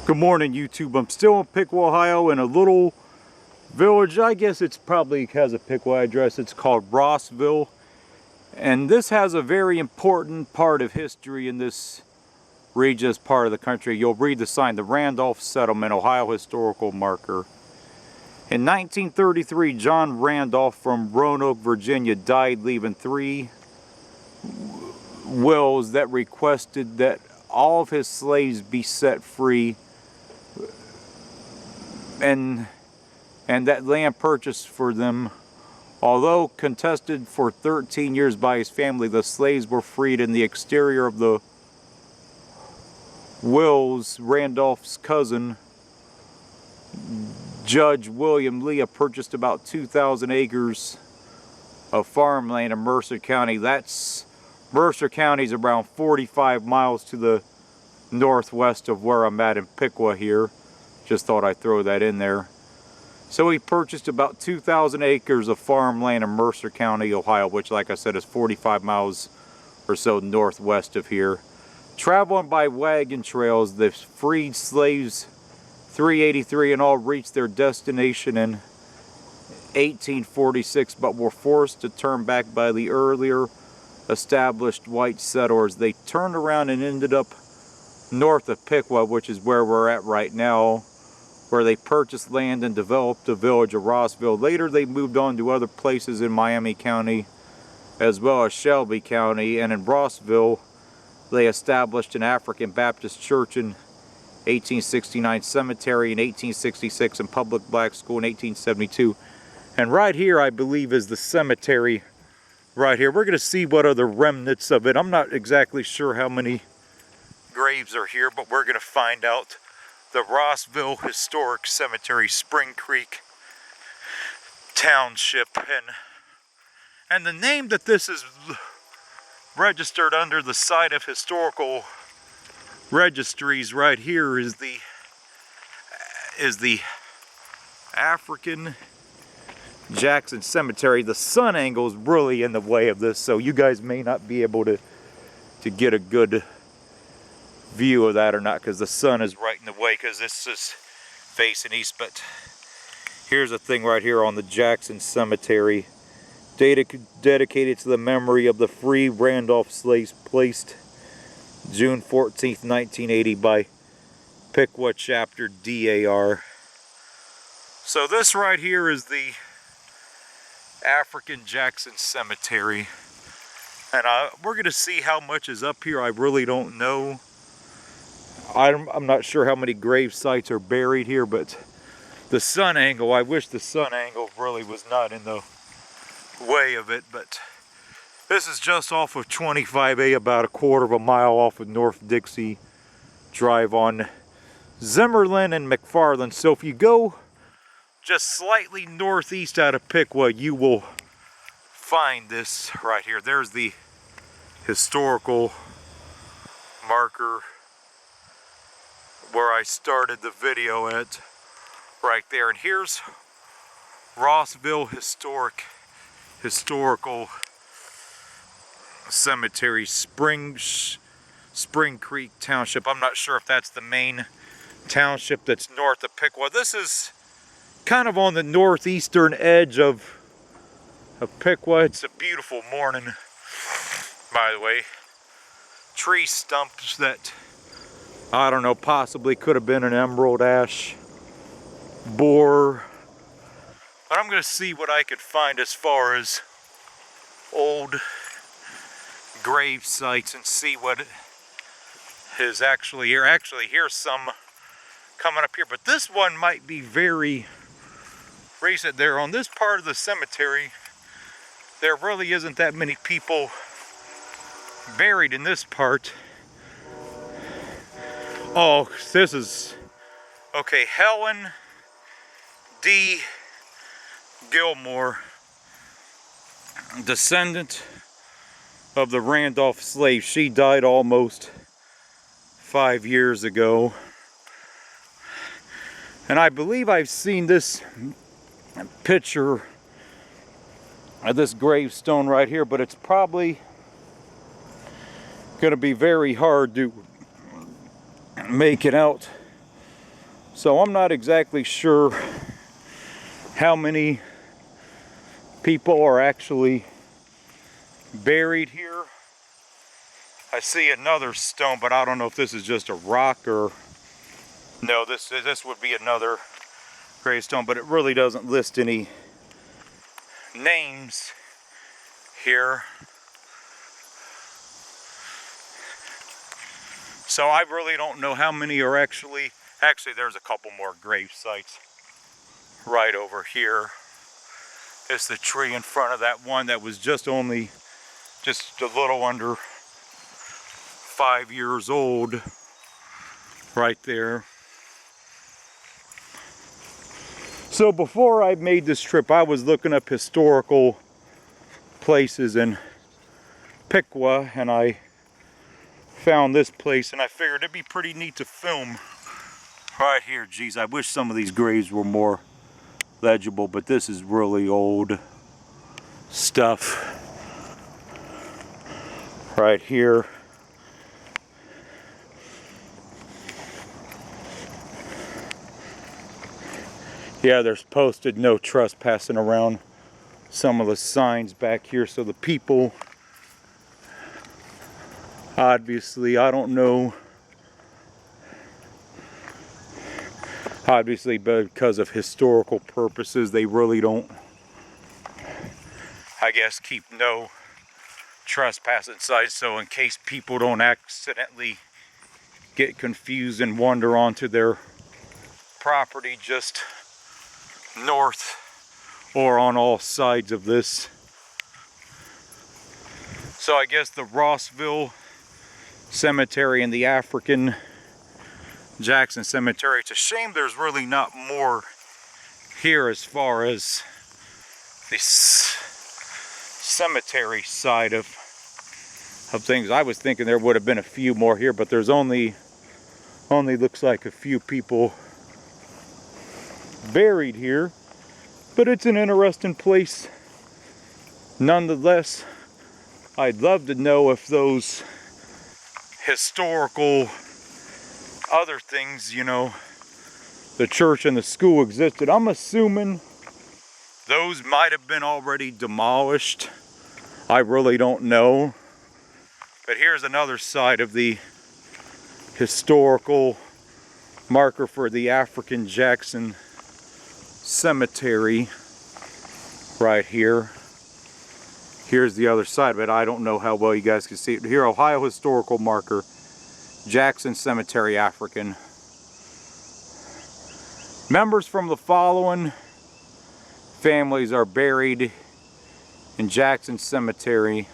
Good morning, YouTube. I'm still in Piqua, Ohio, in a little village. I guess it's probably has a Piqua address. It's called Rossville. And this has a very important part of history in this region, this part of the country. You'll read the sign, the Randolph Settlement, Ohio Historical Marker. In 1933, John Randolph from Roanoke, Virginia died, leaving 3 wills that requested that all of his slaves be set free and that land purchased for them. Although contested for 13 years by his family, the slaves were freed. In the exterior of the wills, Randolph's cousin, Judge William Leah, purchased about 2,000 acres of farmland in Mercer County. Mercer County is around 45 miles to the northwest of where I'm at in Piqua here. Just thought I'd throw that in there. So he purchased about 2,000 acres of farmland in Mercer County, Ohio, which, like I said, is 45 miles or so northwest of here. Traveling by wagon trails, the freed slaves, 383 in all, reached their destination in 1846, but were forced to turn back by the earlier established white settlers. They turned around and ended up north of Piqua, which is where we're at right now, where they purchased land and developed the village of Rossville. Later they moved on to other places in Miami County as well as Shelby County, and in Rossville they established an African Baptist church in 1869, cemetery in 1866, and public black school in 1872. And right here, I believe, is the cemetery right here. We're going to see what are the remnants of it. I'm not exactly sure how many graves are here, but we're going to find out. The Rossville Historic Cemetery, Spring Creek Township, and the name that this is registered under, the site of historical registries right here, is the African Jackson Cemetery. The sun angle is really in the way of this, so you guys may not be able to get a good view of that or not, because the sun is right in the way, because this is facing east. But here's a thing right here on the Jackson Cemetery, dedicated to the memory of the free Randolph slaves, placed June 14th, 1980 by Piqua Chapter DAR. So this right here is the African Jackson Cemetery, and we're going to see how much is up here. I really don't know. I'm not sure how many grave sites are buried here, but the sun angle, I wish the sun angle really was not in the way of it. But this is just off of 25A, about a quarter of a mile off of North Dixie Drive on Zimmerlin and McFarland. So if you go just slightly northeast out of Piqua, you will find this right here. There's the historical marker where I started the video at, right there. And here's Rossville Historical Cemetery, Spring Creek Township. I'm not sure if that's the main township that's north of Piqua. This is kind of on the northeastern edge of Piqua. It's a beautiful morning, by the way. Tree stumps that, I don't know, possibly could have been an emerald ash borer. But I'm going to see what I could find as far as old grave sites and see what is actually here. Actually, here's some coming up here, but this one might be very recent. There on this part of the cemetery, there really isn't that many people buried in this part. Oh, this is, okay, Helen D. Gilmore, descendant of the Randolph slaves. She died almost 5 years ago. And I believe I've seen this picture of this gravestone right here, but it's probably going to be very hard to make it out So I'm not exactly sure how many people are actually buried here. I see another stone, but I don't know if this is just a rock or... No, this would be another gravestone, but it really doesn't list any names here. So I really don't know how many are actually there's a couple more grave sites right over here. It's the tree in front of that one that was just a little under 5 years old right there. So before I made this trip, I was looking up historical places in Piqua, and I found this place, and I figured it'd be pretty neat to film right here. Geez, I wish some of these graves were more legible, but this is really old stuff right here. Yeah, there's posted no trespassing around some of the signs back here, so the people, obviously, I don't know, obviously because of historical purposes, they really don't, I guess, keep no trespassing signs, so in case people don't accidentally get confused and wander onto their property just north or on all sides of this. So I guess the Rossville Cemetery and the African Jackson Cemetery, it's a shame there's really not more here as far as the cemetery side of things. I was thinking there would have been a few more here, but there's only looks like a few people buried here, but it's an interesting place nonetheless. I'd love to know if those historical other things, you know, the church and the school existed. I'm assuming those might have been already demolished. I really don't know. But here's another side of the historical marker for the African Jackson Cemetery right here. Here's the other side of it. I don't know how well you guys can see it. Here, Ohio historical marker, Jackson Cemetery, African. Members from the following families are buried in Jackson Cemetery.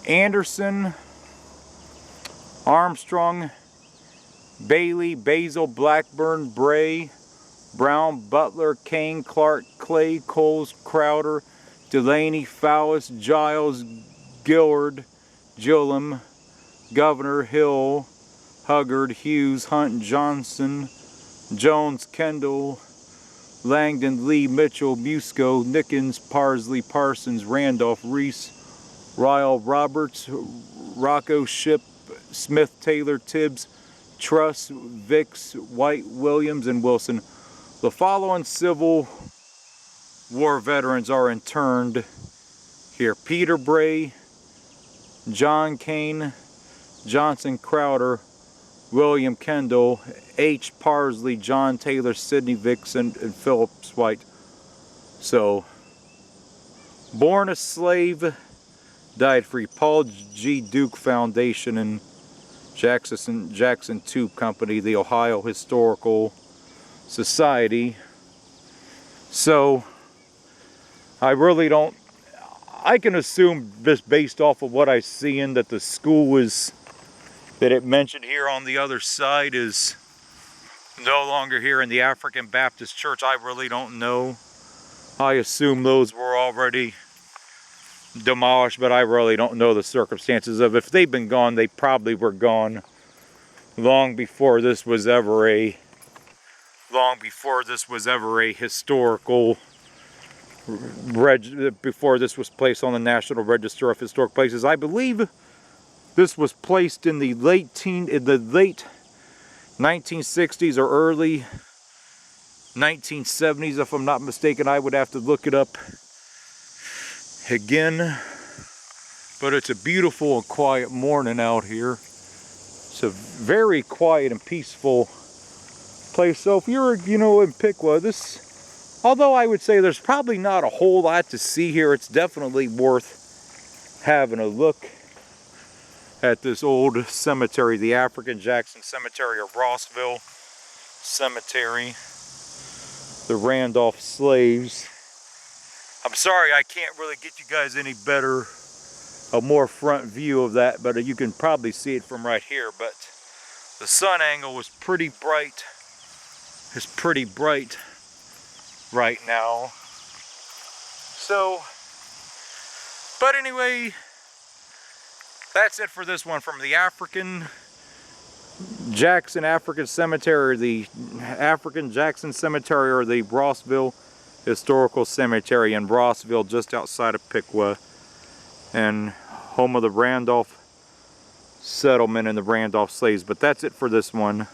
Anderson, Armstrong, Bailey, Basil, Blackburn, Bray, Brown, Butler, Kane, Clark, Clay, Coles, Crowder, Delaney, Fowlis, Giles, Gillard, Gillum, Governor, Hill, Huggard, Hughes, Hunt, Johnson, Jones, Kendall, Langdon, Lee, Mitchell, Musco, Nickens, Parsley, Parsons, Randolph, Reese, Ryle, Roberts, Rocco, Ship, Smith, Taylor, Tibbs, Truss, Vicks, White, Williams, and Wilson. The following Civil War veterans are interned here: Peter Bray, John Kane, Johnson Crowder, William Kendall, H. Parsley, John Taylor, Sidney Vicks, and Philip White. So, born a slave, died free. Paul G. Duke Foundation and Jackson Tube Company, the Ohio Historical Society. So, I really don't, I can assume just based off of what I see in that the school is, that it mentioned here on the other side, is no longer here in the African Baptist Church. I really don't know. I assume those were already demolished, but I really don't know the circumstances of, if they've been gone, they probably were gone long before this was ever a historical before this was placed on the National Register of Historic Places. I believe this was placed in the late 1960s or early 1970s, if I'm not mistaken. I would have to look it up again. But it's a beautiful and quiet morning out here. It's a very quiet and peaceful place. So if you're, you know, in Piqua, this, although I would say there's probably not a whole lot to see here, it's definitely worth having a look at this old cemetery, the African Jackson Cemetery of Rossville Cemetery, the Randolph slaves. I'm sorry I can't really get you guys any better, a more front view of that, but you can probably see it from right here. But the sun angle was pretty bright. It's pretty bright right now. So, but anyway, that's it for this one from the African Jackson Cemetery, the African Jackson Cemetery, or the Rossville Historical Cemetery in Rossville, just outside of Piqua, and home of the Randolph settlement and the Randolph slaves. But that's it for this one.